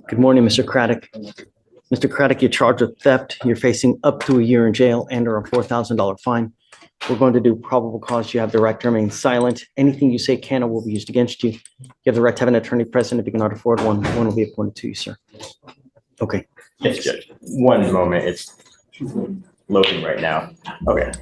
Good morning, Mr. Craddock. Mr. Craddock, you're charged with theft. You're facing up to a year in jail and or a $4,000 fine. We're going to do probable cause. You have the right to remain silent. Anything you say can or will be used against you. You have the right to have an attorney present. If you cannot afford one, one will be appointed to you, sir. Okay. Yes, Judge. One moment. It's loading right now. Okay.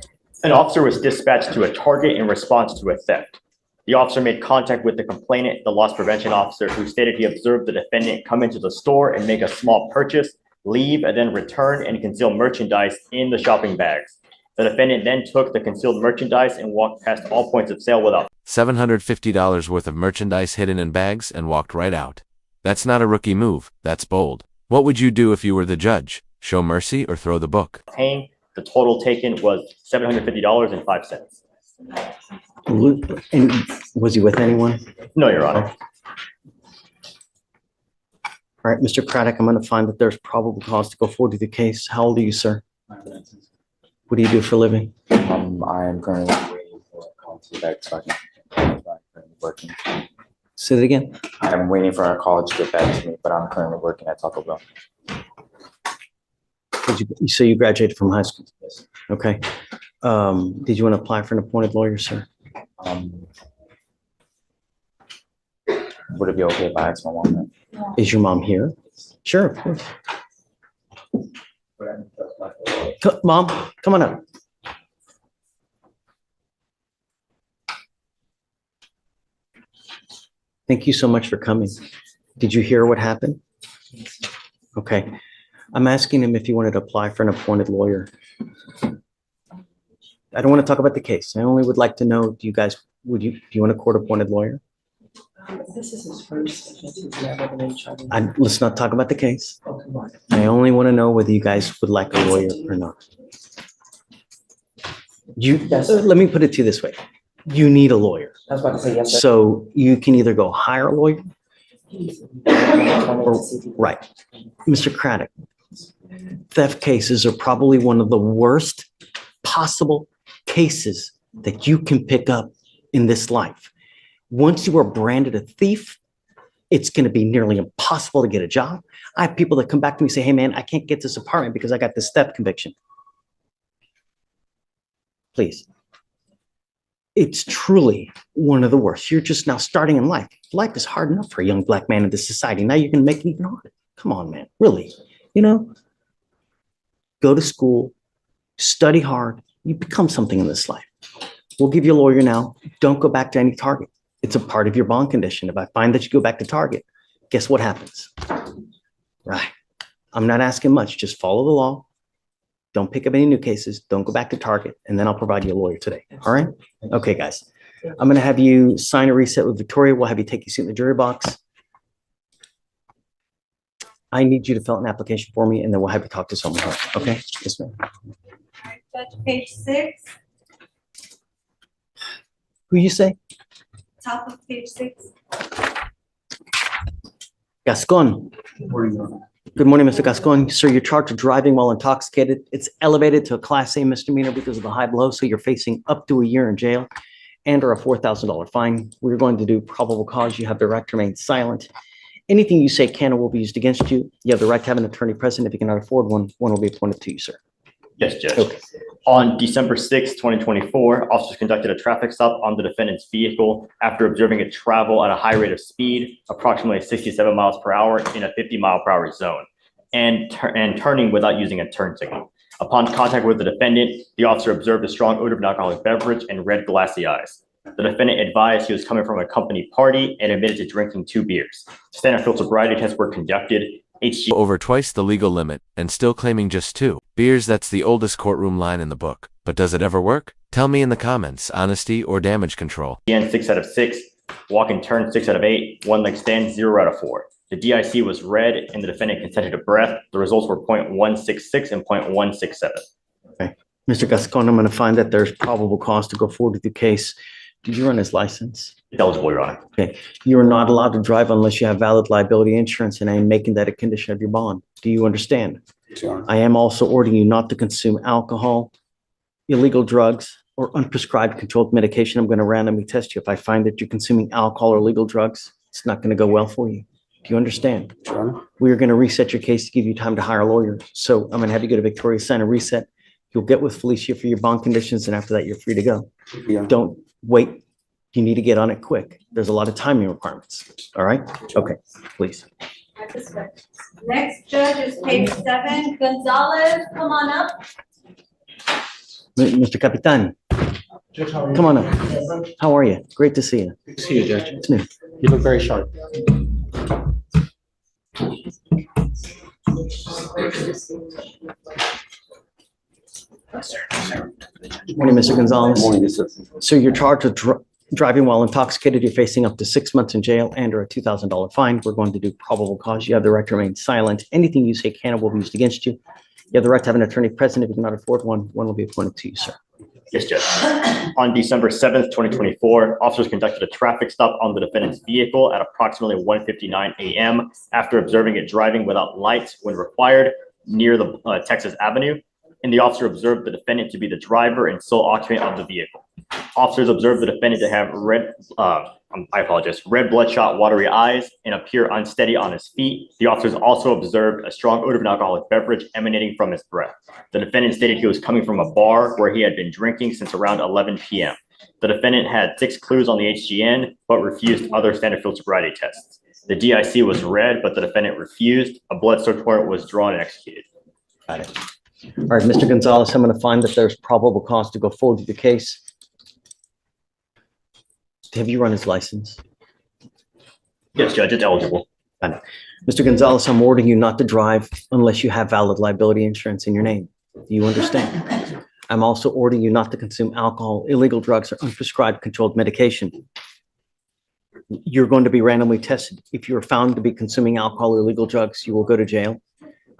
An officer was dispatched to a target in response to a theft. The officer made contact with the complainant, the loss prevention officer, who stated he observed the defendant come into the store and make a small purchase, leave, and then return and conceal merchandise in the shopping bags. The defendant then took the concealed merchandise and walked past all points of sale without $750 worth of merchandise hidden in bags and walked right out. That's not a rookie move. That's bold. What would you do if you were the judge? Show mercy or throw the book? paying. The total taken was $750.05. And was he with anyone? No, Your Honor. All right, Mr. Craddock, I'm going to find that there's probable cause to go forward with the case. How old are you, sir? What do you do for a living? I am currently waiting for a call to back so I can I'm currently working. Say that again. I am waiting for a college to get back to me, but I'm currently working at Taco Bell. So you graduated from high school? Okay. Did you want to apply for an appointed lawyer, sir? Would it be okay if I ask my mom that? Is your mom here? Sure, of course. Mom, come on up. Thank you so much for coming. Did you hear what happened? Okay. I'm asking him if he wanted to apply for an appointed lawyer. I don't want to talk about the case. I only would like to know, do you want a court-appointed lawyer? This is his first offense. He's never been in trouble. Let's not talk about the case. Oh, come on. I only want to know whether you guys would like a lawyer or not. Let me put it to you this way. You need a lawyer. I was about to say yes, sir. So you can either go hire a lawyer or, right. Mr. Craddock, theft cases are probably one of the worst possible cases that you can pick up in this life. Once you are branded a thief, it's going to be nearly impossible to get a job. I have people that come back to me and say, hey, man, I can't get this apartment because I got this theft conviction. Please. It's truly one of the worst. You're just now starting in life. Life is hard enough for a young black man in this society. Now you can make it even harder. Come on, man. Really? Go to school, study hard. You become something in this life. We'll give you a lawyer now. Don't go back to any Target. It's a part of your bond condition. If I find that you go back to Target, guess what happens? Right. I'm not asking much. Just follow the law. Don't pick up any new cases. Don't go back to Target. And then I'll provide you a lawyer today. All right? Okay, guys. I'm going to have you sign a reset with Victoria. We'll have you take your seat in the jury box. I need you to fill out an application for me, and then we'll have you talk to someone. Okay? Yes, ma'am. All right, Judge, page 6, Who you say? top of page 6. Gascon. Good morning, Mr. Gascon. Sir, you're charged with driving while intoxicated. It's elevated to a Class A misdemeanor because of the high blow, so you're facing up to a year in jail and or a $4,000 fine. We're going to do probable cause. You have the right to remain silent. Anything you say can or will be used against you. You have the right to have an attorney present. If you cannot afford one, one will be appointed to you, sir. Yes, Judge. Okay. On December 6, 2024, officers conducted a traffic stop on the defendant's vehicle after observing it travel at a high rate of speed, approximately 67 miles per hour in a 50-mile-per-hour zone, and turning without using a turn signal. Upon contact with the defendant, the officer observed a strong odor of an alcoholic beverage and red glassy eyes. The defendant advised he was coming from a company party and admitted to drinking 2 beers. Standard field sobriety tests were conducted. Over twice the legal limit and still claiming just 2 beers. That's the oldest courtroom line in the book. But does it ever work? Tell me in the comments. Honesty or damage control? HGN 6 out of 6, walk and turn 6 out of 8, one leg stand 0 out of 4. The DIC was red and the defendant consented to breath. The results were 0.166 and 0.167. Okay. Mr. Gascon, I'm going to find that there's probable cause to go forward with the case. Did you run his license? Eligible, Your Honor. Okay. You are not allowed to drive unless you have valid liability insurance, and I am making that a condition of your bond. Do you understand? Sure. I am also ordering you not to consume alcohol, illegal drugs, or unprescribed controlled medication. I'm going to randomly test you. If I find that you're consuming alcohol or illegal drugs, it's not going to go well for you. Do you understand? Your Honor. We are going to reset your case to give you time to hire lawyers. So I'm going to have you go to Victoria, sign a reset. You'll get with Felicia for your bond conditions, and after that, you're free to go. Yeah. Don't wait. You need to get on it quick. There's a lot of timing requirements. All right? Okay, please. Next judge is page 7. Gonzalez, come on up. Mr. Capitan, come on up. How are you? Great to see you. See you, Judge. It's me. You look very sharp. Morning, Mr. Gonzalez. Morning, yes, sir. So you're charged with driving while intoxicated. You're facing up to 6 months in jail and or a $2,000 fine. We're going to do probable cause. You have the right to remain silent. Anything you say can or will be used against you. You have the right to have an attorney present. If you cannot afford one, one will be appointed to you, sir. Yes, Judge. On December 7th, 2024, officers conducted a traffic stop on the defendant's vehicle at approximately 1:59 a.m. after observing it driving without lights when required near the Texas Avenue. And the officer observed the defendant to be the driver and sole occupant of the vehicle. Officers observed the defendant to have red bloodshot, watery eyes and appear unsteady on his feet. The officers also observed a strong odor of an alcoholic beverage emanating from his breath. The defendant stated he was coming from a bar where he had been drinking since around 11 p.m. The defendant had 6 clues on the HGN, but refused other standard field sobriety tests. The DIC was read, but the defendant refused. A blood search warrant was drawn and executed. Got it. All right, Mr. Gonzalez, I'm going to find that there's probable cause to go forward with the case. Have you run his license? Yes, Judge, it's eligible. Mr. Gonzalez, I'm ordering you not to drive unless you have valid liability insurance in your name. Do you understand? I'm also ordering you not to consume alcohol, illegal drugs, or unprescribed controlled medication. You're going to be randomly tested. If you're found to be consuming alcohol or illegal drugs, you will go to jail.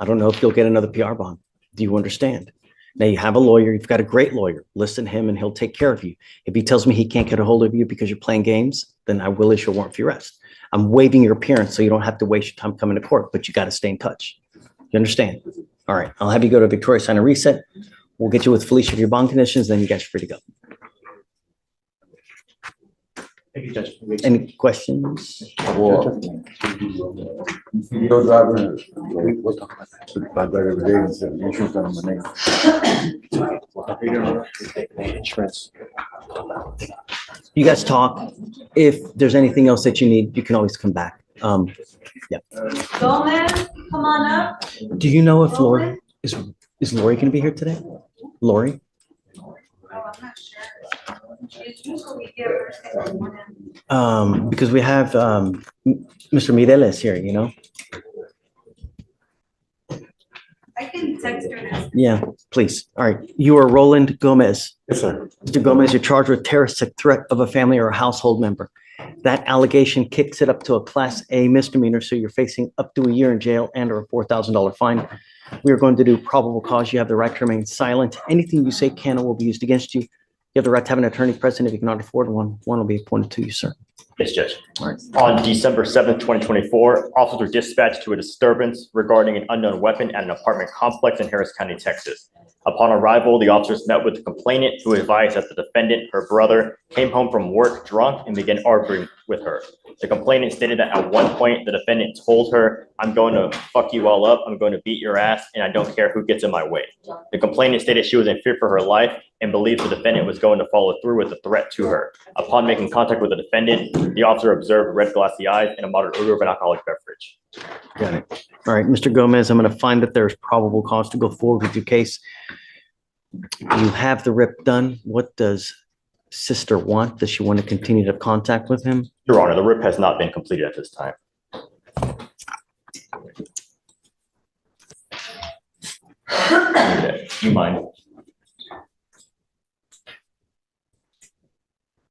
I don't know if you'll get another PR bond. Do you understand? Now you have a lawyer. You've got a great lawyer. Listen to him and he'll take care of you. If he tells me he can't get a hold of you because you're playing games, then I will issue a warrant for your arrest. I'm waiving your appearance so you don't have to waste your time coming to court, but you got to stay in touch. You understand? All right. I'll have you go to Victoria, sign a reset. We'll get you with Felicia for your bond conditions. Then you guys are free to go. Thank you, Judge. Any questions? Well, no driver, we'll talk about that. My brother every day, and said, insurance on my name. Insurance. You guys talk. If there's anything else that you need, you can always come back. Gomez, come on up. Do you know if Lori is Lori going to be here today? Lori? Oh, I'm not sure. She's usually here first thing in the morning. Because we have Mr. Mireles here, you know? I can text her now. Yeah, please. All right. You are Roland Gomez. Yes, sir. Mr. Gomez, you're charged with terroristic threat of a family or a household member. That allegation kicks it up to a Class A misdemeanor, so you're facing up to a year in jail and or a $4,000 fine. We are going to do probable cause. You have the right to remain silent. Anything you say can or will be used against you. You have the right to have an attorney present. If you cannot afford one, one will be appointed to you, sir. Yes, Judge. All right. On December 7th, 2024, officers were dispatched to a disturbance regarding an unknown weapon at an apartment complex in Harris County, Texas. Upon arrival, the officers met with the complainant, who advised that the defendant, her brother, came home from work drunk and began arguing with her. The complainant stated that at one point, the defendant told her, "I'm going to fuck you all up, I'm going to beat your ass, and I don't care who gets in my way." The complainant stated she was in fear for her life and believed the defendant was going to follow through with the threat to her. Upon making contact with the defendant, the officer observed red glassy eyes and a moderate odor of an alcoholic beverage. Got it. All right, Mr. Gomez, I'm going to find that there's probable cause to go forward with your case. You have the rip done. What does sister want? Does she want to continue to have contact with him? Your Honor, the RIP has not been completed at this time. Okay, do you mind?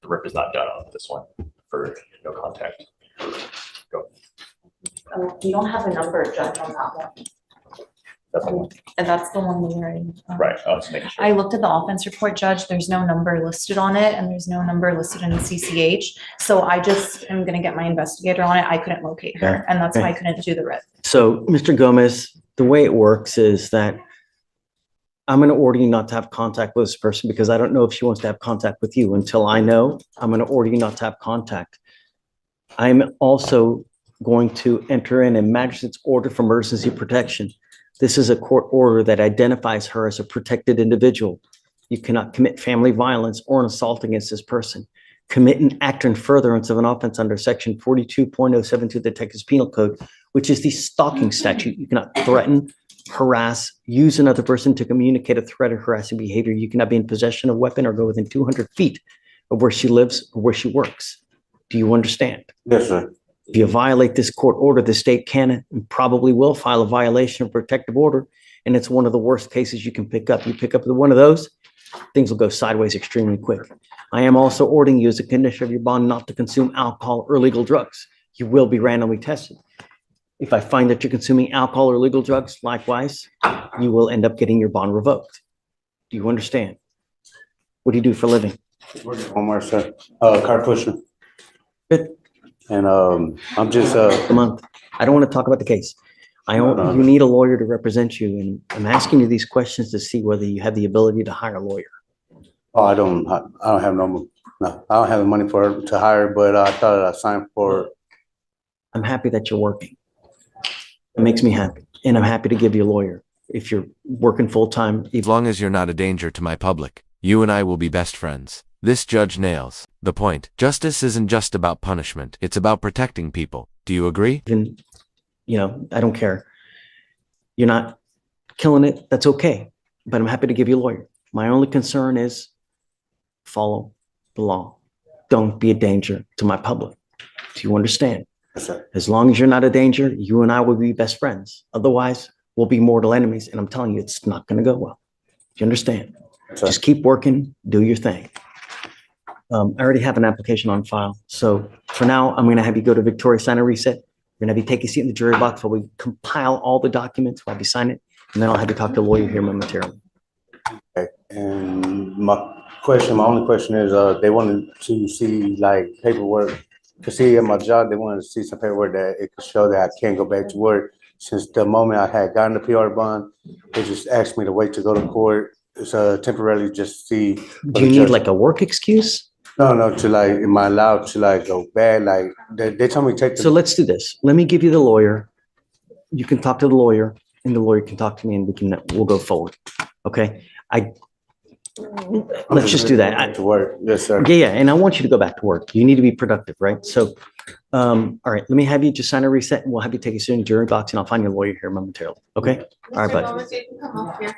The RIP is not done on this one for no contact. Go. You don't have a number, Judge, on that one. That's the one. And that's the one we were in. Right, I was making sure. I looked at the offense report, Judge. There's no number listed on it and there's no number listed in the CCH. So I just am gonna get my investigator on it. I couldn't locate her and that's why I couldn't do the writ. So, Mr. Gomez, the way it works is that I'm going to order you not to have contact with this person because I don't know if she wants to have contact with you. Until I know, I'm going to order you not to have contact. I'm also going to enter in a magistrate's order for emergency protection. This is a court order that identifies her as a protected individual. You cannot commit family violence or an assault against this person. Commit an act in furtherance of an offense under section 42.072 of the Texas Penal Code, which is the stalking statute. You cannot threaten, harass, use another person to communicate a threat or harassing behavior. You cannot be in possession of a weapon or go within 200 feet of where she lives or where she works. Do you understand? Yes, sir. If you violate this court order, the state can and probably will file a violation of protective order. And it's one of the worst cases you can pick up. You pick up one of those, things will go sideways extremely quick. I am also ordering you as a condition of your bond not to consume alcohol or illegal drugs. You will be randomly tested. If I find that you're consuming alcohol or illegal drugs, likewise, you will end up getting your bond revoked. Do you understand? What do you do for a living? One more, sir. Car pusher. Good. And I'm just A month. I don't want to talk about the case. No. You need a lawyer to represent you, and I'm asking you these questions to see whether you have the ability to hire a lawyer. I don't have no, I don't have the money to hire, but I thought I signed for. I'm happy that you're working. It makes me happy, and I'm happy to give you a lawyer if you're working full-time. As long as you're not a danger to my public, you and I will be best friends. This judge nails the point. Justice isn't just about punishment. It's about protecting people. Do you agree? Even, I don't care. You're not killing it. That's okay. But I'm happy to give you a lawyer. My only concern is follow the law. Don't be a danger to my public. Do you understand? Yes, sir. As long as you're not a danger, you and I will be best friends. Otherwise, we'll be mortal enemies. And I'm telling you, it's not going to go well. Do you understand? Yes, sir. Just keep working. Do your thing. I already have an application on file. So for now, I'm going to have you go to Victoria, sign a reset. We're going to have you take a seat in the jury box while we compile all the documents, while we sign it. And then I'll have you talk to a lawyer here momentarily. Okay. And my only question is, they wanted to see like paperwork to see at my job. They wanted to see some paperwork that it could show that I can't go back to work. Since the moment I had gotten the PR bond, they just asked me to wait to go to court. So temporarily just see. Do you need like a work excuse? No, to like, am I allowed to like go back? Like they told me to take the. So let's do this. Let me give you the lawyer. You can talk to the lawyer and the lawyer can talk to me and we'll go forward. Okay? Let's just do that. To work. Yes, sir. Yeah. And I want you to go back to work. You need to be productive, right? So, all right, let me have you just sign a reset and we'll have you take a seat in the jury box and I'll find your lawyer here momentarily. Okay? All right, bud. Mr. Gomez, you can come up here.